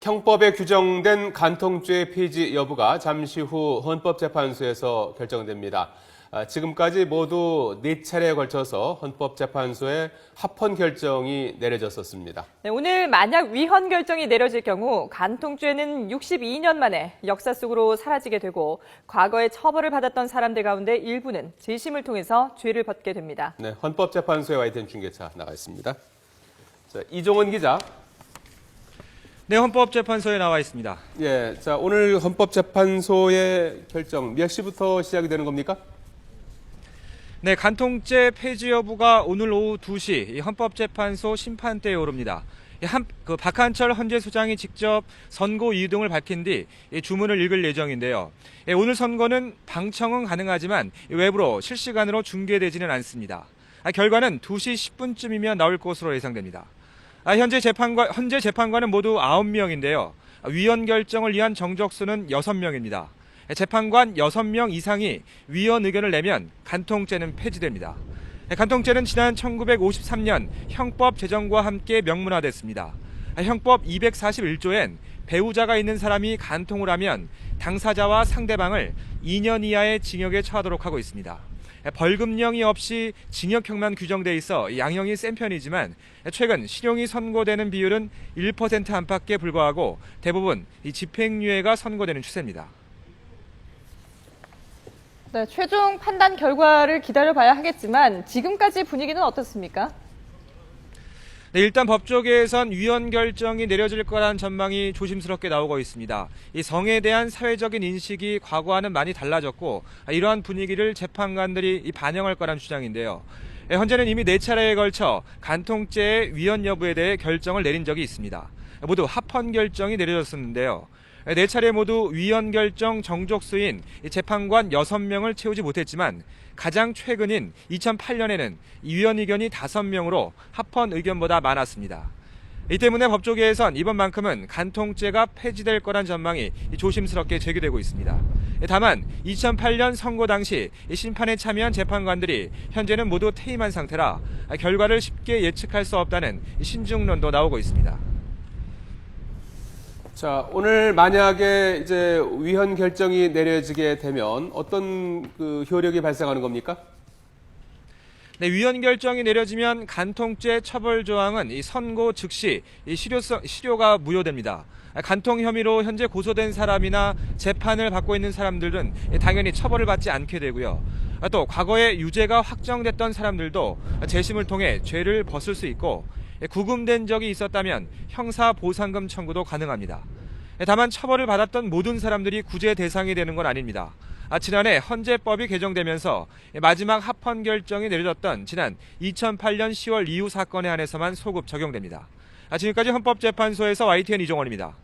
형법에 규정된 간통죄 폐지 여부가 잠시 후 헌법재판소에서 결정됩니다. 지금까지 모두 4차례에 걸쳐서 헌법재판소에 합헌 결정이 내려졌었습니다. 네, 오늘 만약 위헌 결정이 내려질 경우 간통죄는 62년 만에 역사 속으로 사라지게 되고 과거에 처벌을 받았던 사람들 가운데 일부는 재심을 통해서 죄를 벗게 됩니다. 네, 헌법재판소에 와 있던 중계차 나가 있습니다. 자, 이종원 기자. 네, 헌법재판소에 나와 있습니다. 예, 자, 오늘 헌법재판소의 결정 몇 시부터 시작이 되는 겁니까? 네, 간통죄 폐지 여부가 오늘 오후 2시 이 헌법재판소 심판대에 오릅니다. 박한철 헌재소장이 직접 선고 이유 등을 밝힌 뒤 주문을 읽을 예정인데요. 오늘 선고는 방청은 가능하지만 외부로 실시간으로 중계되지는 않습니다. 결과는 2시 10분쯤이면 나올 것으로 예상됩니다. 현재 재판관은 모두 9명인데요. 위헌 결정을 위한 정적수는 6명입니다. 재판관 6명 이상이 위헌 의견을 내면 간통죄는 폐지됩니다. 간통죄는 지난 1953년 형법 제정과 함께 명문화됐습니다. 형법 241조엔 배우자가 있는 사람이 간통을 하면 당사자와 상대방을 2년 이하의 징역에 처하도록 하고 있습니다. 벌금형이 없이 징역형만 규정돼 있어 양형이 센 편이지만 최근 실형이 선고되는 비율은 1% 안팎에 불과하고 대부분 집행유예가 선고되는 추세입니다. 네, 최종 판단 결과를 기다려봐야 하겠지만 지금까지 분위기는 어떻습니까? 네, 일단 법조계에선 위헌 결정이 내려질 거라는 전망이 조심스럽게 나오고 있습니다. 이 성에 대한 사회적인 인식이 과거와는 많이 달라졌고 이러한 분위기를 재판관들이 반영할 거라는 주장인데요. 현재는 이미 4차례에 걸쳐 간통죄의 위헌 여부에 대해 결정을 내린 적이 있습니다. 모두 합헌 결정이 내려졌었는데요. 4차례 모두 위헌 결정 정족수인 재판관 6명을 채우지 못했지만 가장 최근인 2008년에는 위헌 의견이 5명으로 합헌 의견보다 많았습니다. 이 때문에 법조계에선 이번만큼은 간통죄가 폐지될 거란 전망이 조심스럽게 제기되고 있습니다. 다만 2008년 선고 당시 심판에 참여한 재판관들이 현재는 모두 퇴임한 상태라 결과를 쉽게 예측할 수 없다는 신중론도 나오고 있습니다. 자, 오늘 만약에 이제 위헌 결정이 내려지게 되면 어떤 효력이 발생하는 겁니까? 네, 위헌 결정이 내려지면 간통죄 처벌 조항은 이 선고 즉시 실효가 무효됩니다. 간통 혐의로 현재 고소된 사람이나 재판을 받고 있는 사람들은 당연히 처벌을 받지 않게 되고요. 또 과거에 유죄가 확정됐던 사람들도 재심을 통해 죄를 벗을 수 있고 구금된 적이 있었다면 형사 보상금 청구도 가능합니다. 다만 처벌을 받았던 모든 사람들이 구제 대상이 되는 건 아닙니다. 지난해 헌재법이 개정되면서 마지막 합헌 결정이 내려졌던 지난 2008년 10월 이후 사건에 한해서만 소급 적용됩니다. 지금까지 헌법재판소에서 YTN 이종원입니다.